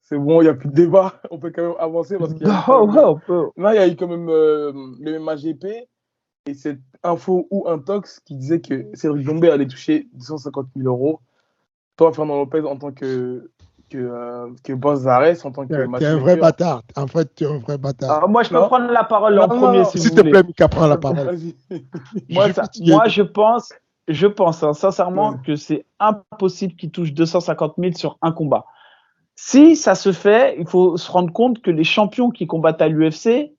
C'est bon, il n'y a plus de débat. On peut quand même avancer parce qu'il y a eu quand Oh, même, ouais, on peut. là, il y a eu quand même le MAGP et cette info ou un tox qui disait que Cédric Doumbé allait toucher 250 000 euros. Toi, Fernand Lopez, en tant que boss d'Ares, en tant que T'es un vrai matchmaker. bâtard. En fait, tu es un vrai bâtard. Moi, je peux Non, prendre la parole non, en premier non, si S'il vous te voulez. plaît, Mika, prends la parole. vas-y. Je suis fatigué. Moi, je pense sincèrement Ouais. que c'est impossible qu'il touche 250 000 sur un combat. Si ça se fait, il faut se rendre compte que les champions qui combattent à l'UFC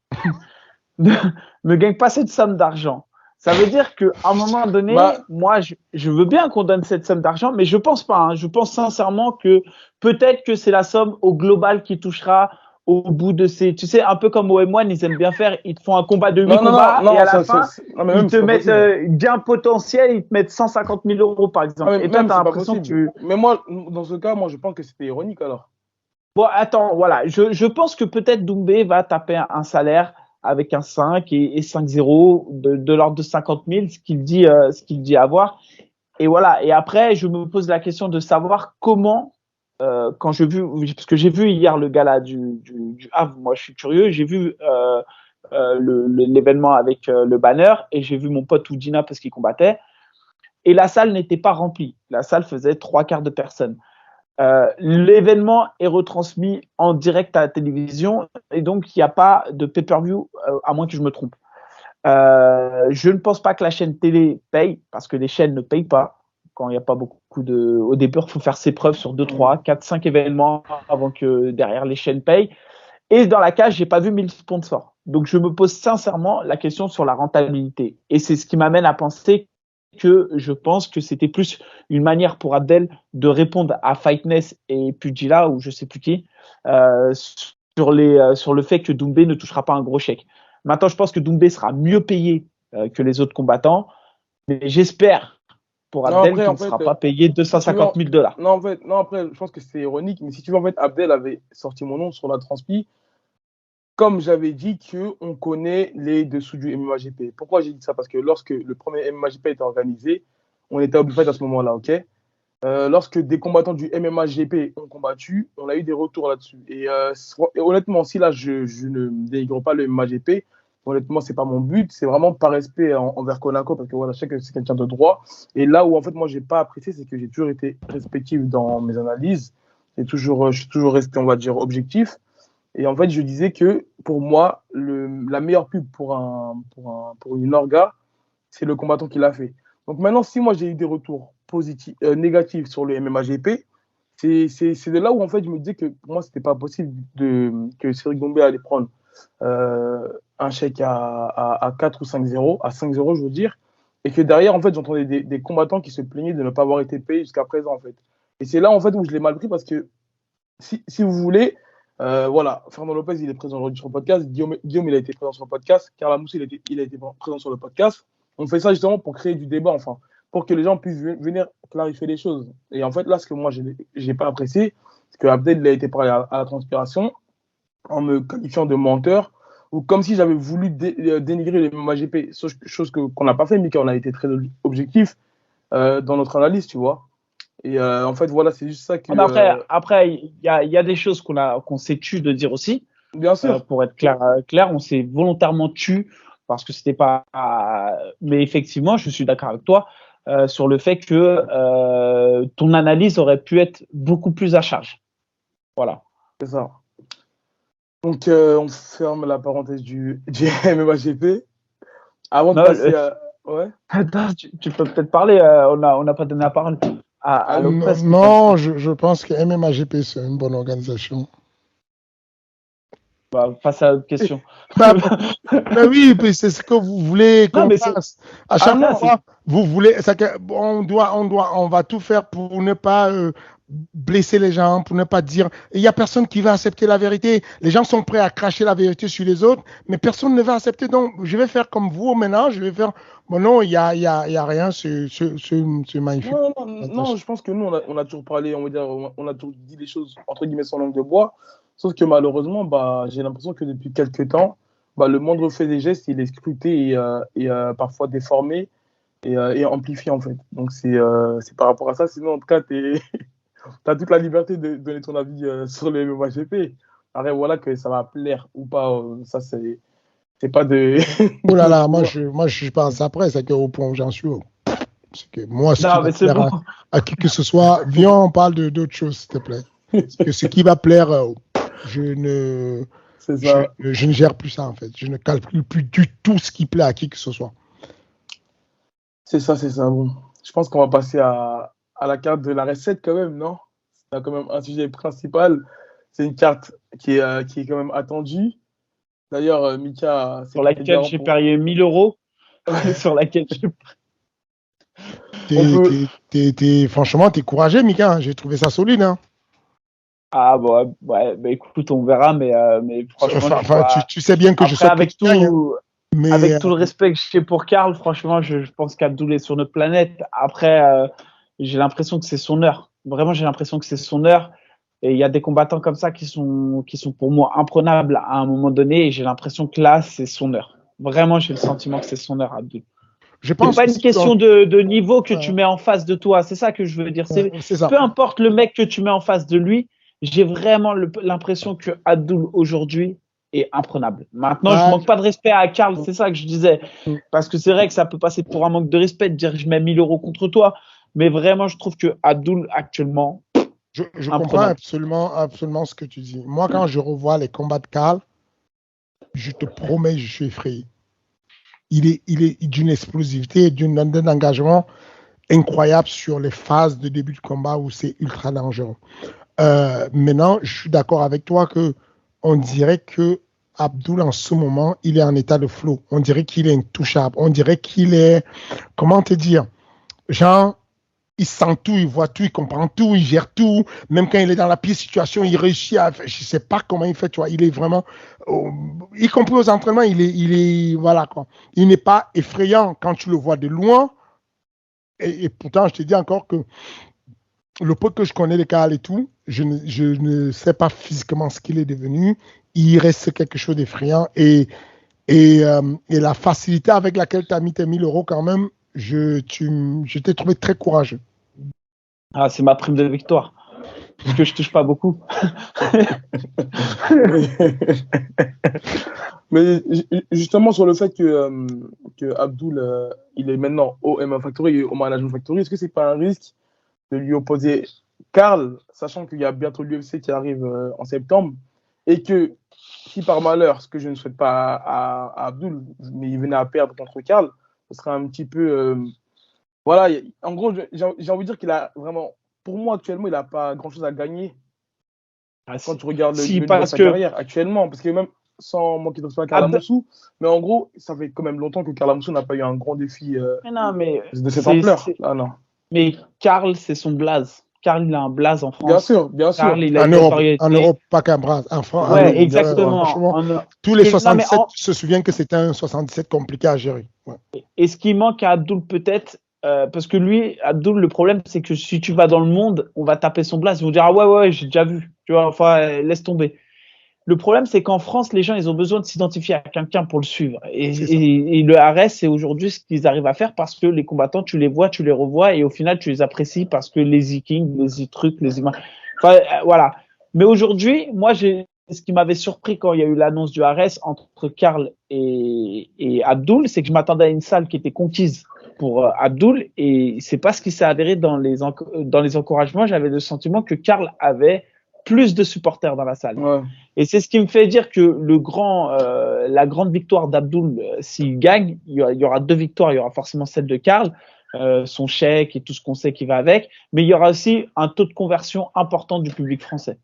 ne gagnent pas cette somme d'argent. Ça veut dire qu'à un moment donné, Bah, moi, je veux bien qu'on donne cette somme d'argent, mais je pense pas. Je pense sincèrement que peut-être que c'est la somme au global qui touchera au bout de ces. Tu sais, un peu comme au M1, ils aiment bien faire. Ils te font un combat de 8 non, non, non, combats et non, à la fin, non, mais ils même, te c'est pas mettent possible. gain potentiel, ils te mettent 150 000 euros, par Ah, exemple. mais Et toi, même, tu as c'est pas l'impression que possible. tu. Mais moi, dans ce cas, moi, je pense que c'était ironique alors. Bon, attends, voilà. Je pense que peut-être Doumbé va taper un salaire avec un 5 et 5-0 de l'ordre de 50 000, ce qu'il dit avoir. Et voilà. Et après, je me pose la question de savoir comment, quand parce que j'ai vu hier le gala du Havre, moi je suis curieux, j'ai vu l'événement avec le banner et j'ai vu mon pote Oudina parce qu'il combattait. Et la salle n'était pas remplie. La salle faisait 3 quarts de personnes. L'événement est retransmis en direct à la télévision et donc il n'y a pas de pay-per-view, à moins que je me trompe. Je ne pense pas que la chaîne télé paye parce que les chaînes ne payent pas quand il n'y a pas beaucoup de. Au début, il faut faire ses preuves sur 2, 3, 4, 5 événements avant que derrière les chaînes payent. Et dans la cage, j'ai pas vu 1000 sponsors. Donc je me pose sincèrement la question sur la rentabilité. Et c'est ce qui m'amène à penser que je pense que c'était plus une manière pour Abdel de répondre à Fightness et Pugila, ou je sais plus qui, sur le fait que Doumbé ne touchera pas un gros chèque. Maintenant, je pense que Doumbé sera mieux payé que les autres combattants, mais j'espère pour Non, Abdel après, qu'il en ne fait, sera pas payé si tu veux, 250 000 dollars. non, en fait, non, après, je pense que c'est ironique, mais si tu veux, en fait, Abdel avait sorti mon nom sur la transpi, comme j'avais dit qu'on connaît les dessous du MMAGP. Pourquoi j'ai dit ça? Parce que lorsque le premier MMAGP était organisé, on était obligé à ce moment-là, ok? Lorsque des combattants du MMAGP ont combattu, on a eu des retours là-dessus. Et honnêtement, si là, je ne dénigre pas le MMAGP, honnêtement, c'est pas mon but. C'est vraiment par respect envers Konako, parce que voilà, je sais que c'est quelqu'un de droit. Et là où, en fait, moi, j'ai pas apprécié, c'est que j'ai toujours été respectif dans mes analyses. Je suis toujours resté, on va dire, objectif. Et en fait, je disais que pour moi, la meilleure pub pour une orga, c'est le combattant qui l'a fait. Donc maintenant, si moi j'ai eu des retours positifs, négatifs sur le MMAGP, c'est de là où en fait je me disais que pour moi c'était pas possible que Cédric Doumbé allait prendre un chèque à 4 ou 5-0, à 5-0 je veux dire, et que derrière en fait j'entendais des combattants qui se plaignaient de ne pas avoir été payés jusqu'à présent en fait. Et c'est là en fait où je l'ai mal pris parce que si vous voulez, voilà, Fernand Lopez, il est présent aujourd'hui sur le podcast. Guillaume, il a été présent sur le podcast. Carla Mousse, il a été présent sur le podcast. On fait ça justement pour créer du débat, enfin, pour que les gens puissent venir clarifier les choses. Et en fait, là, ce que moi, je n'ai pas apprécié, c'est qu'Abdel, il a été parlé à la transpiration en me qualifiant de menteur ou comme si j'avais voulu dénigrer le MAGP, chose qu'on n'a pas fait, mais qu'on a été très objectif dans notre analyse, tu vois. Et en fait, voilà, c'est juste ça que. Après, il y a des choses qu'on s'est tu de dire aussi. Bien sûr. Pour être clair, on s'est volontairement tu parce que c'était pas. Mais effectivement, je suis d'accord avec toi sur le fait que ton analyse aurait pu être beaucoup plus à charge. Voilà. C'est ça. Donc, on ferme la parenthèse du MMAGP. Avant de Non, passer à. Ouais. attends, tu peux peut-être parler. On n'a pas donné la parole à Non, Lopez. non, je pense que MMAGP, c'est une bonne organisation. Passe à l'autre question. Bah, mais oui, puis c'est ce que vous voulez Non, qu'on mais fasse. À Ah, chaque là, fois, vous voulez, on va tout faire pour ne pas blesser les gens, pour ne pas dire. Il n'y a personne qui va accepter la vérité. Les gens sont prêts à cracher la vérité sur les autres, mais personne ne va accepter. Donc, je vais faire comme vous maintenant. Je vais faire. Bon, non, il y a rien. C'est magnifique. Non, je pense que nous, on a toujours parlé, on va dire, on a toujours dit les choses, entre guillemets, sans langue de bois. Sauf que malheureusement, bah, j'ai l'impression que depuis quelques temps, bah, le moindre fait des gestes, il est scruté et parfois déformé et amplifié, en fait. Donc, c'est par rapport à ça. Sinon, en tout cas, as toute la liberté de donner ton avis sur le MMAGP. Après, voilà que ça va plaire ou pas. Ça, c'est pas de. Oh là là, moi je pense après, c'est qu'au point où j'en suis. C'est que moi, ce qui Non, va mais c'est plaire bon. à qui que ce soit, viens, on parle d'autre chose, s'il te plaît. Parce que ce qui va plaire, C'est ça. je ne gère plus ça, en fait. Je ne calcule plus du tout ce qui plaît à qui que ce soit. C'est ça, c'est ça. Bon. Je pense qu'on va passer à la carte de la recette quand même, non? C'est quand même un sujet principal. C'est une carte qui est quand même attendue. D'ailleurs, Mika, c'est Sur laquelle j'ai parié 1000 euros. Sur laquelle j'ai. Franchement, t'es courageux, Mika. Hein. J'ai trouvé ça solide. Hein. Ah, bon, ouais, bah, écoute, on verra, mais franchement. Tu sais bien que après, je souhaite avec que tu gagnes, hein. Mais avec tout le respect que j'ai pour Karl, franchement, je pense qu'Abdoul est sur notre planète. Après, j'ai l'impression que c'est son heure. Vraiment, j'ai l'impression que c'est son heure. Et il y a des combattants comme ça qui sont pour moi imprenables à un moment donné. Et j'ai l'impression que là, c'est son heure. Vraiment, j'ai le sentiment que c'est son heure, Abdoul. Je pense c'est pas une question de niveau que tu mets en face de toi. C'est ça que je veux dire. C'est ça. Peu importe le mec que tu mets en face de lui, j'ai vraiment l'impression que Abdoul aujourd'hui est imprenable. Maintenant, je manque pas de respect à Karl, c'est ça que je disais. Parce que c'est vrai que ça peut passer pour un manque de respect de dire je mets 1000 euros contre toi. Mais vraiment, je trouve que Abdoul actuellement. Je comprends absolument ce que tu dis. Moi, quand je revois les combats de Karl, je te promets, je suis effrayé. Il est d'une explosivité, d'un engagement incroyable sur les phases de début de combat où c'est ultra dangereux. Maintenant, je suis d'accord avec toi que on dirait que Abdoul, en ce moment, il est en état de flow. On dirait qu'il est intouchable. On dirait qu'il est, comment te dire, genre, il sent tout, il voit tout, il comprend tout, il gère tout. Même quand il est dans la pire situation, il réussit à, je sais pas comment il fait, tu vois. Il est vraiment, y compris aux entraînements, il est, voilà, quoi. Il n'est pas effrayant quand tu le vois de loin. Et pourtant, je te dis encore que le peu que je connais les Karl et tout, je ne sais pas physiquement ce qu'il est devenu. Il reste quelque chose d'effrayant. Et la facilité avec laquelle tu as mis tes 1000 euros quand même, je t'ai trouvé très courageux. Ah, c'est ma prime de victoire. Parce que je touche pas beaucoup. Mais justement, sur le fait que Abdoul, il est maintenant au MMA Factory et au Management Factory, est-ce que c'est pas un risque de lui opposer Karl, sachant qu'il y a bientôt l'UFC qui arrive en septembre, et que si par malheur, ce que je ne souhaite pas à Abdoul, mais il venait à perdre contre Karl, ce serait un petit peu... voilà, en gros, j'ai envie de dire qu'il a vraiment... Pour moi, actuellement, il n'a pas grand-chose à gagner quand tu regardes le niveau de sa carrière actuellement. Parce que même sans manquer de respect à Karl Amoussou, mais en gros, ça fait quand même longtemps que Karl Amoussou n'a pas eu un grand défi de cette ampleur. Ah, non. Mais Karl, c'est son blaze. Karl, il a un blaze en France. Bien sûr, bien sûr. Karl, en Europe, pas qu'un blaze. En France, ouais, exactement. Tous les 77 se souviennent que c'était un 77 compliqué à gérer. Ouais. Et ce qui manque à Abdoul peut-être, parce que lui, Abdoul, le problème, c'est que si tu vas dans le monde, on va taper son blaze. Ils vont dire, ah ouais, j'ai déjà vu. Tu vois, enfin, laisse tomber. Le problème, c'est qu'en France, les gens, ils ont besoin de s'identifier à quelqu'un pour le suivre. Et le RS, c'est aujourd'hui ce qu'ils arrivent à faire parce que les combattants, tu les vois, tu les revois et au final, tu les apprécies parce que les e-kings, les e-trucs, les images. Enfin, voilà. Mais aujourd'hui, moi, ce qui m'avait surpris quand il y a eu l'annonce du RS entre Karl et Abdoul, c'est que je m'attendais à une salle qui était conquise pour Abdoul et c'est pas ce qui s'est avéré dans les encouragements. J'avais le sentiment que Karl avait plus de supporters dans la salle. Ouais. Et c'est ce qui me fait dire que la grande victoire d'Abdoul, s'il gagne, il y aura deux victoires. Il y aura forcément celle de Karl, son chèque et tout ce qu'on sait qui va avec, mais il y aura aussi un taux de conversion important du public français.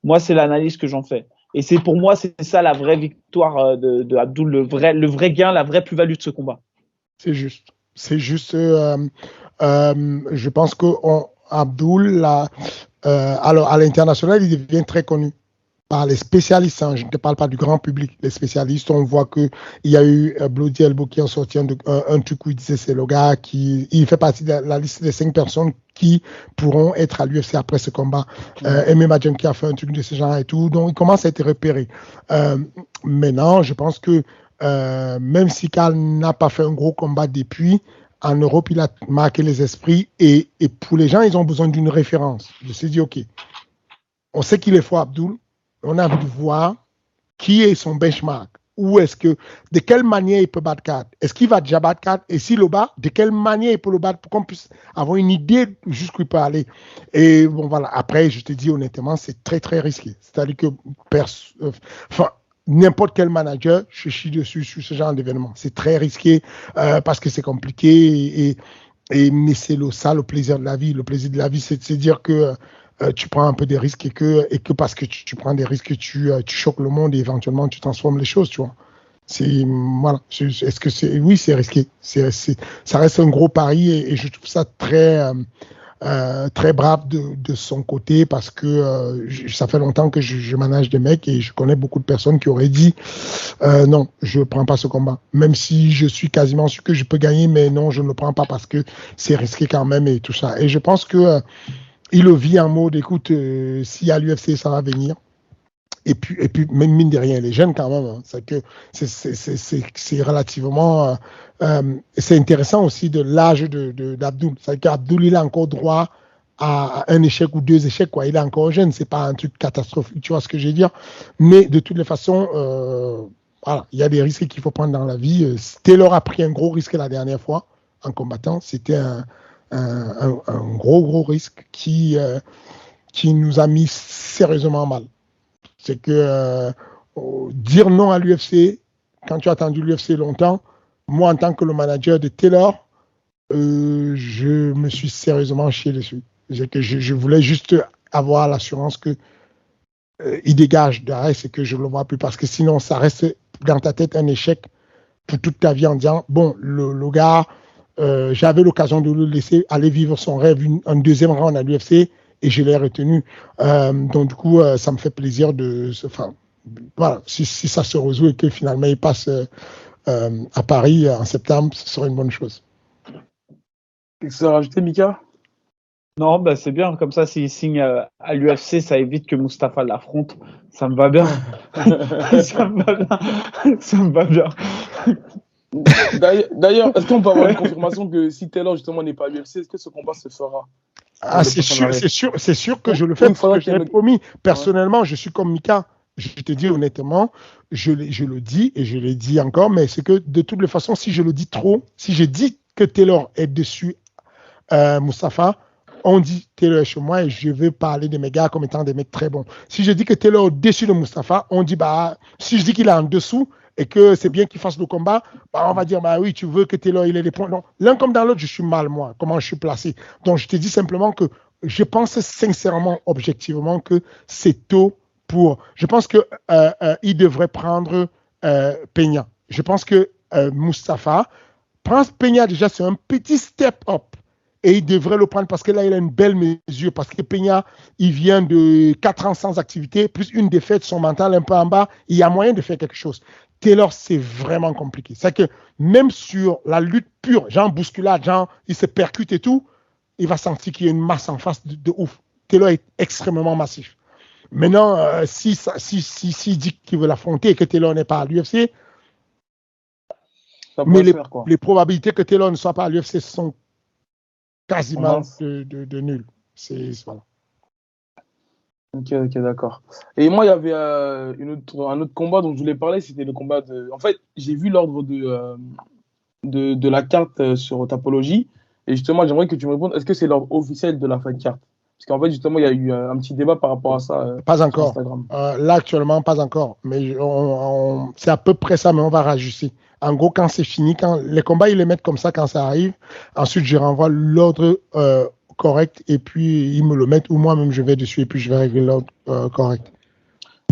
Moi, c'est l'analyse que j'en fais. Et c'est pour moi, c'est ça la vraie victoire de Abdoul, le vrai gain, la vraie plus-value de ce combat. C'est juste. C'est juste. Je pense que Abdoul, alors à l'international, il devient très connu par les spécialistes. Hein, je ne te parle pas du grand public. Les spécialistes, on voit qu'il y a eu Bloody Elbow qui a sorti un truc où il disait c'est le gars il fait partie de la liste des 5 personnes qui pourront être à l'UFC après ce combat. MMA Junkie a fait un truc de ce genre et tout. Donc, il commence à être repéré. Maintenant, je pense que même si Karl n'a pas fait un gros combat depuis, En Europe, il a marqué les esprits et pour les gens, ils ont besoin d'une référence. Je me suis dit, OK, on sait qu'il est fort, Abdul. On a envie de voir qui est son benchmark. Où est-ce que, de quelle manière il peut battre 4? Est-ce qu'il va déjà battre 4? Et s'il le bat, de quelle manière il peut le battre pour qu'on puisse avoir une idée jusqu'où il peut aller? Et bon, voilà. Après, je te dis honnêtement, c'est très, très risqué. C'est-à-dire que n'importe quel manager se chie dessus sur ce genre d'événement. C'est très risqué parce que c'est compliqué mais c'est ça le plaisir de la vie. Le plaisir de la vie, c'est de se dire que tu prends un peu des risques et que parce que tu prends des risques, tu choques le monde et éventuellement tu transformes les choses, tu vois. Voilà. Est-ce que oui, c'est risqué. Ça reste un gros pari et je trouve ça très brave de son côté parce que ça fait longtemps que je manage des mecs et je connais beaucoup de personnes qui auraient dit non, je ne prends pas ce combat. Même si je suis quasiment sûr que je peux gagner, mais non, je ne le prends pas parce que c'est risqué quand même et tout ça. Et je pense que il le vit en mode, écoute, s'il y a l'UFC, ça va venir. Et puis, même mine de rien, les jeunes quand même. Hein, c'est que c'est relativement. C'est intéressant aussi de l'âge d'Abdul. C'est qu'Abdul, il a encore droit à un échec ou 2 échecs. Quoi. Il est encore jeune. C'est pas un truc catastrophique. Tu vois ce que je veux dire? Mais de toutes les façons, voilà, il y a des risques qu'il faut prendre dans la vie. Taylor a pris un gros risque la dernière fois en combattant. C'était un gros risque qui nous a mis sérieusement mal. C'est que dire non à l'UFC, quand tu as attendu l'UFC longtemps, moi en tant que le manager de Taylor, je me suis sérieusement chié dessus. C'est que je voulais juste avoir l'assurance que il dégage derrière, c'est que je ne le vois plus parce que sinon ça reste dans ta tête un échec pour toute ta vie en disant bon, le gars, j'avais l'occasion de le laisser aller vivre son rêve, un deuxième round à l'UFC et je l'ai retenu. Donc du coup, ça me fait plaisir voilà, si ça se résout et que finalement il passe à Paris en septembre, ce serait une bonne chose. Qu'est-ce que ça a rajouté, Mika? Non, bah c'est bien. Comme ça, s'il signe à l'UFC, ça évite que Mustafa l'affronte. Ça me va bien. Ça me va bien. Ça me va bien. D'ailleurs, est-ce qu'on peut avoir une confirmation que si Taylor justement n'est pas à l'UFC, est-ce que ce combat se fera? C'est sûr que je le fais parce que je l'ai promis. Personnellement, je suis comme Mika. Je te dis honnêtement, je le dis et je l'ai dit encore, mais c'est que de toutes les façons, si je le dis trop, si je dis que Taylor est dessus Mustafa, on dit Taylor est chez moi et je veux parler de mes gars comme étant des mecs très bons. Si je dis que Taylor est au-dessus de Mustafa, on dit si je dis qu'il est en dessous et que c'est bien qu'il fasse le combat, on va dire oui, tu veux que Taylor il ait des points. Non, l'un comme dans l'autre, je suis mal moi, comment je suis placé. Donc je te dis simplement que je pense sincèrement, objectivement que c'est tôt pour. Je pense que il devrait prendre Peña. Je pense que Mustafa prendre Peña déjà c'est un petit step up. Et il devrait le prendre parce que là, il a une belle mesure. Parce que Peña, il vient de 4 ans sans activité, plus une défaite, son mental un peu en bas. Il y a moyen de faire quelque chose. Taylor, c'est vraiment compliqué. C'est que même sur la lutte pure, genre bousculade, genre il se percute et tout, il va sentir qu'il y a une masse en face de ouf. Taylor est extrêmement massif. Maintenant, s'il dit qu'il veut l'affronter et que Taylor n'est pas à l'UFC, mais les probabilités que Taylor ne soit pas à l'UFC sont quasiment de nul. Voilà. Ok, d'accord. Et moi, il y avait un autre combat dont je voulais parler, c'était le combat de. En fait, j'ai vu l'ordre de la carte sur Tapology, et justement, j'aimerais que tu me répondes, est-ce que c'est l'ordre officiel de la fight carte? Parce qu'en fait, justement, il y a eu un petit débat par rapport à ça. Pas encore. Là, actuellement, pas encore. Mais c'est à peu près ça, mais on va rajuster. En gros, quand c'est fini, quand les combats, ils les mettent comme ça quand ça arrive. Ensuite, je renvoie l'ordre correct et puis ils me le mettent ou moi-même je vais dessus et puis je vais régler l'ordre correct.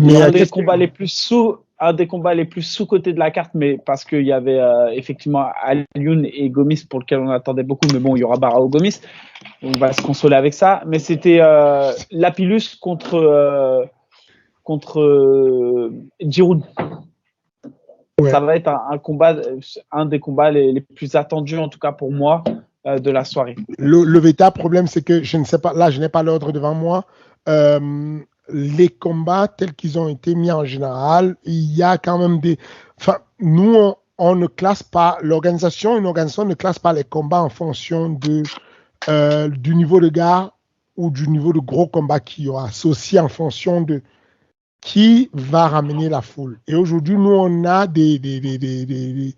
Mais un des combats les plus sous-cotés de la carte, mais parce qu'il y avait effectivement Alioune et Gomis pour lequel on attendait beaucoup, mais bon, il y aura Barao Gomis. On va se consoler avec ça. Mais c'était Lapillus contre Giroud. Ouais. Ça va être un des combats les plus attendus, en tout cas pour moi, de la soirée. Le véritable problème, c'est que je ne sais pas, là, je n'ai pas l'ordre devant moi. Les combats tels qu'ils ont été mis en général, il y a quand même des. Enfin, nous, on ne classe pas une organisation ne classe pas les combats en fonction du niveau de gars ou du niveau de gros combat qu'il y aura. C'est aussi en fonction de qui va ramener la foule. Et aujourd'hui, nous, on a des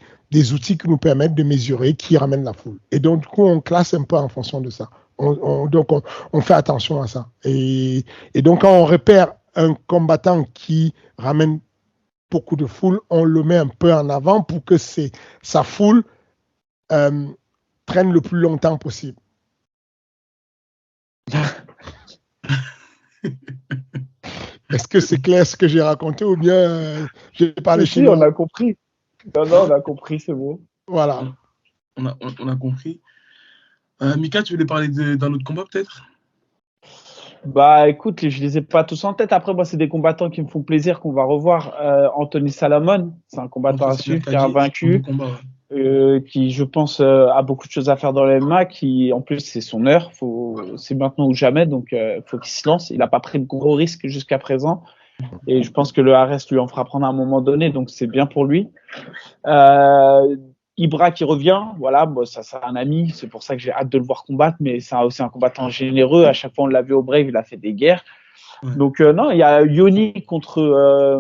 outils qui nous permettent de mesurer qui ramène la foule. Et donc, du coup, on classe un peu en fonction de ça. Donc, on fait attention à ça. Et donc, quand on repère un combattant qui ramène beaucoup de foule, on le met un peu en avant pour que sa foule traîne le plus longtemps possible. Est-ce que c'est clair ce que j'ai raconté ou bien j'ai parlé chinois? On a compris. Non, on a compris, c'est bon. Voilà. On a compris. Mika, tu voulais parler d'un autre combat peut-être? Bah écoute, je les ai pas tous en tête. Après, moi, c'est des combattants qui me font plaisir qu'on va revoir. Anthony Salamon, c'est un combattant à suivre qui a vaincu, qui, je pense, a beaucoup de choses à faire dans le MMA, qui, en plus, c'est son heure. C'est maintenant ou jamais, donc faut qu'il se lance. Il n'a pas pris de gros risques jusqu'à présent. Et je pense que le arrest lui en fera prendre à un moment donné, donc c'est bien pour lui. Ibra qui revient, voilà, bon, ça c'est un ami, c'est pour ça que j'ai hâte de le voir combattre, mais c'est aussi un combattant généreux. À chaque fois on l'a vu au Brave, il a fait des guerres. Ouais. Donc non, il y a Yoni contre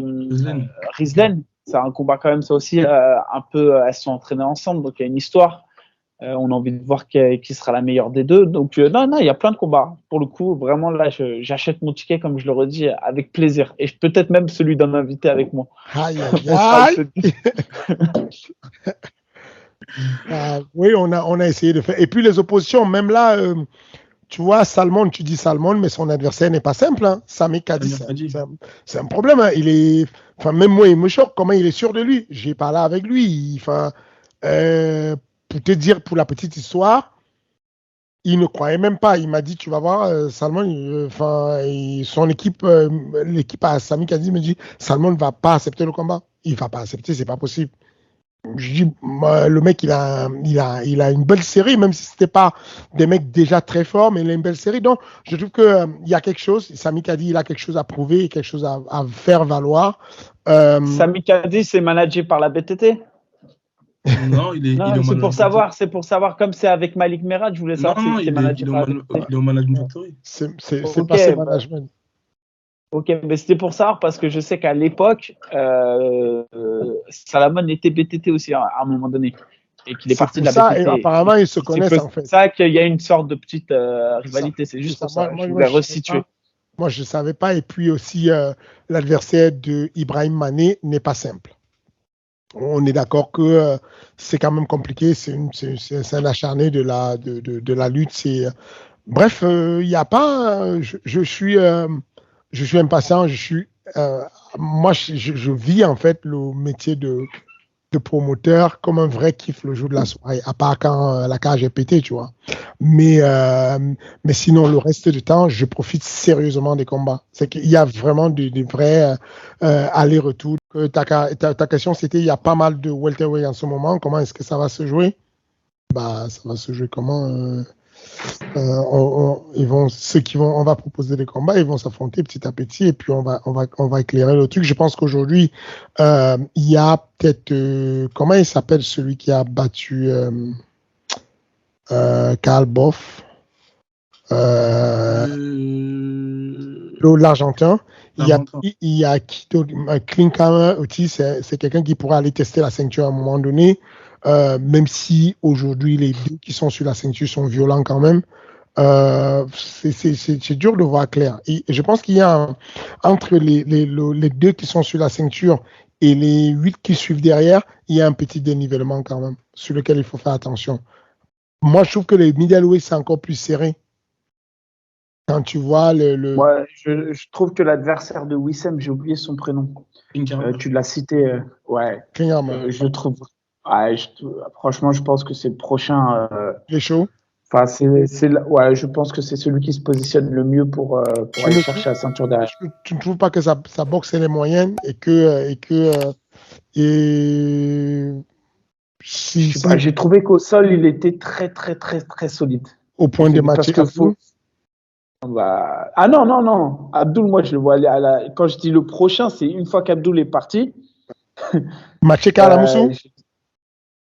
Rizlen. C'est un combat quand même, ça aussi un peu. Elles sont entraînées ensemble, donc il y a une histoire. On a envie de voir qui sera la meilleure des deux. Donc non, il y a plein de combats. Pour le coup, vraiment là, j'achète mon ticket, comme je le redis, avec plaisir. Et peut-être même celui d'un invité avec moi. Aïe, aïe, aïe. Oui, on a essayé de faire. Et puis les oppositions, même là, tu vois, Salmon, tu dis Salmon, mais son adversaire n'est pas simple. Hein. Sami Khadi, c'est un problème. Hein. Même moi, il me choque. Comment il est sûr de lui? J'ai parlé avec lui. Pour te dire, pour la petite histoire, il ne croyait même pas. Il m'a dit, tu vas voir, Salmon, son équipe, l'équipe à Sami Khadi me dit, Salmon ne va pas accepter le combat. Il ne va pas accepter, c'est pas possible. Je dis, le mec, il a une belle série, même si c'était pas des mecs déjà très forts, mais il a une belle série. Donc, je trouve que il y a quelque chose. Sami Khadi, il a quelque chose à prouver, quelque chose à faire valoir. Sami Khadi, c'est managé par la BTT. Non, c'est pour savoir, comme c'est avec Malik Merad, je voulais savoir si c'était managé par la BTT. Il est au management. C'est pas ce management. Ok, mais c'était pour savoir parce que je sais qu'à l'époque, Salamon était BTT aussi à un moment donné et qu'il est parti de la BTT. Et apparemment, ils se connaissent en fait. C'est ça qu'il y a une sorte de petite rivalité. C'est juste pour ça. Je voulais resituer. Moi, je ne savais pas. Et puis aussi, l'adversaire de Ibrahim Mané n'est pas simple. On est d'accord que c'est quand même compliqué. C'est un acharné de la lutte. Bref, il n'y a pas. Je suis impatient. Moi, je vis en fait le métier de promoteur comme un vrai kiff le jour de la soirée, à part quand la cage est pétée, tu vois. Mais sinon, le reste du temps, je profite sérieusement des combats. C'est qu'il y a vraiment des vrais allers-retours. Ta question, c'était, il y a pas mal de welterweight en ce moment. Comment est-ce que ça va se jouer? Ça va se jouer comment on va proposer des combats, ils vont s'affronter petit à petit et puis on va éclairer le truc. Je pense qu'aujourd'hui, il y a peut-être, comment il s'appelle celui qui a battu Karl Boff, l'Argentin. Il y a Klinkhammer aussi, c'est quelqu'un qui pourrait aller tester la ceinture à un moment donné. Même si aujourd'hui les deux qui sont sur la ceinture sont violents quand même, c'est dur de voir clair. Et je pense qu'il y a entre les deux qui sont sur la ceinture et les 8 qui suivent derrière, il y a un petit dénivellement quand même sur lequel il faut faire attention. Moi, je trouve que les middleweight c'est encore plus serré. Quand tu vois Moi, je trouve que l'adversaire de Wissem, j'ai oublié son prénom. Tu l'as cité, ouais. Je trouve. Franchement, je pense que c'est le prochain. Il est chaud. Enfin, je pense que c'est celui qui se positionne le mieux pour aller chercher la ceinture derrière. Tu ne trouves pas que sa boxe elle est moyenne et que j'ai trouvé qu'au sol il était très très très très solide. Au point de matcher Abdoul. Non. Abdoul, moi je le vois aller quand je dis le prochain, c'est une fois qu'Abdoul est parti. Matcher Kalamoussou.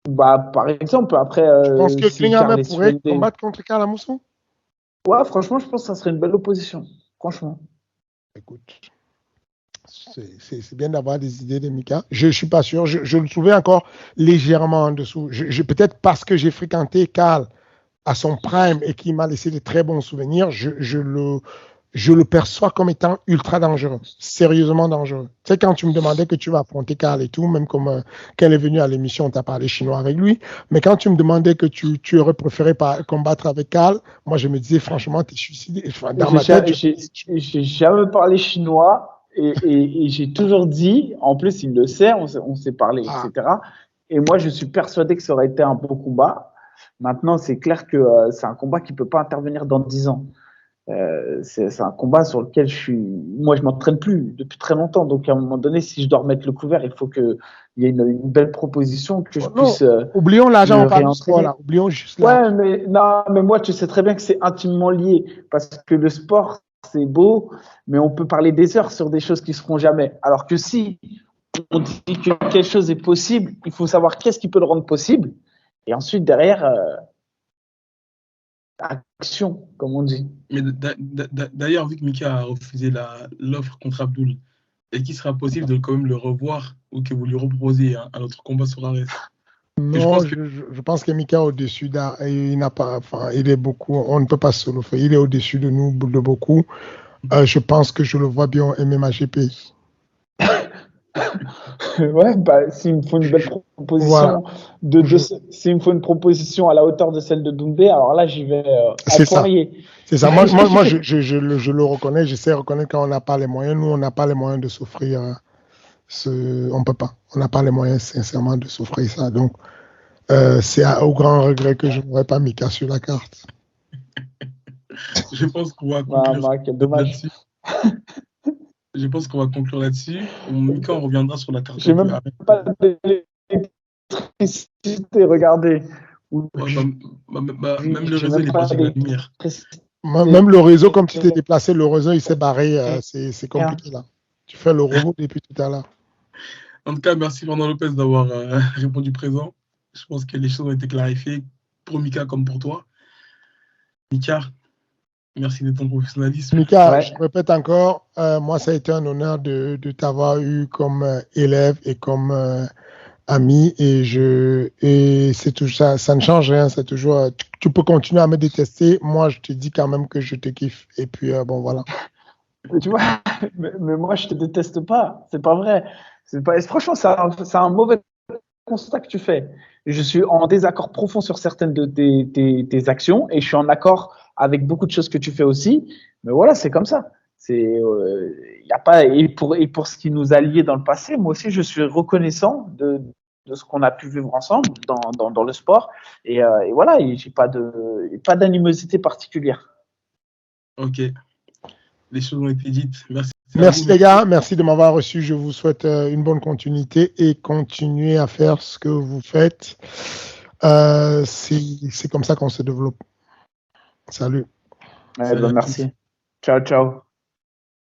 Bah, par exemple, après, Je pense que si Karl Klinghammer est pourrait suspendé. combattre contre Karl Amundsen. Ouais, franchement, je pense que ça serait une belle opposition. Franchement. Écoute, c'est bien d'avoir des idées de Mika. Je ne suis pas sûr. Je le trouvais encore légèrement en dessous. Peut-être parce que j'ai fréquenté Karl à son prime et qui m'a laissé de très bons souvenirs, je le perçois comme étant ultra dangereux, sérieusement dangereux. Tu sais, quand tu me demandais que tu vas affronter Karl et tout, même comme quand elle est venue à l'émission, on t'a parlé chinois avec lui, mais quand tu me demandais que tu aurais préféré combattre avec Karl, moi je me disais franchement, tu es suicidé. Enfin, dans ma tête, J'ai jamais parlé chinois et j'ai toujours dit, en plus il le sait, on s'est parlé, ah, etc. Et moi je suis persuadé que ça aurait été un beau combat. Maintenant, c'est clair que c'est un combat qui peut pas intervenir dans 10 ans. C'est un combat sur lequel moi je m'entraîne plus depuis très longtemps. Donc à un moment donné, si je dois remettre le couvert, il faut qu'il y ait une belle proposition que je oh non, puisse oublions l'argent, me on parle du sport réentraîner. là, oublions juste là. Ouais, mais non, mais moi, tu sais très bien que c'est intimement lié parce que le sport, c'est beau, mais on peut parler des heures sur des choses qui se feront jamais. Alors que si on dit que quelque chose est possible, il faut savoir qu'est-ce qui peut le rendre possible, et ensuite derrière, action, comme on dit. Mais d'ailleurs, vu que Mika a refusé l'offre contre Abdul, est-ce qu'il sera possible de quand même le revoir ou que vous lui reproposez un autre combat sur Ares? Et je Non, pense que je pense que Mika est au-dessus il n'a pas, enfin, il est beaucoup, on ne peut pas se le faire. Il est au-dessus de nous de beaucoup. Je pense que je le vois bien au MMAGP. Ouais, bah, s'il me faut une belle Voilà, proposition s'il me faut une proposition à la hauteur de celle de Doumbé, alors là, j'y vais en c'est ça. poirier. C'est ça. Moi je le reconnais. Je sais reconnaître quand on n'a pas les moyens. Nous, on n'a pas les moyens de s'offrir on peut pas. On n'a pas les moyens, sincèrement, de s'offrir ça. Donc, c'est au grand regret que je n'aurais pas Mika sur la carte. je pense qu'on va Ah, conclure quel dommage. là-dessus. Je pense qu'on va conclure là-dessus. Mika, on reviendra sur la carte. J'ai même pas d'électricité, regardez. Ouais, même le J'ai réseau, il même est pas parti de la lumière. d'électricité. Même le réseau, comme tu t'es déplacé, le réseau, il s'est barré. C'est compliqué là. Tu fais le robot depuis tout à l'heure. En tout cas, merci Fernand Lopez d'avoir répondu présent. Je pense que les choses ont été clarifiées pour Mika comme pour toi. Mika, merci de ton professionnalisme. Mika, Ouais. je te répète encore, moi, ça a été un honneur de t'avoir eu comme élève et comme ami. Et c'est tout ça, ça ne change rien. C'est toujours, tu peux continuer à me détester. Moi, je te dis quand même que je te kiffe. Et puis, bon, voilà. Tu vois, mais moi, je te déteste pas. C'est pas vrai. Franchement, c'est un mauvais constat que tu fais. Je suis en désaccord profond sur certaines de tes actions et je suis en accord avec beaucoup de choses que tu fais aussi. Mais voilà, c'est comme ça. Y a pas, et pour ce qui nous a liés dans le passé, moi aussi, je suis reconnaissant de ce qu'on a pu vivre ensemble dans le sport. Et voilà, j'ai pas d'animosité particulière. Ok, les choses ont été dites. Merci. Merci les gars, merci de m'avoir reçu. Je vous souhaite une bonne continuité et continuez à faire ce que vous faites. C'est comme ça qu'on se développe. Salut. Ouais, bah, merci. Ciao, ciao.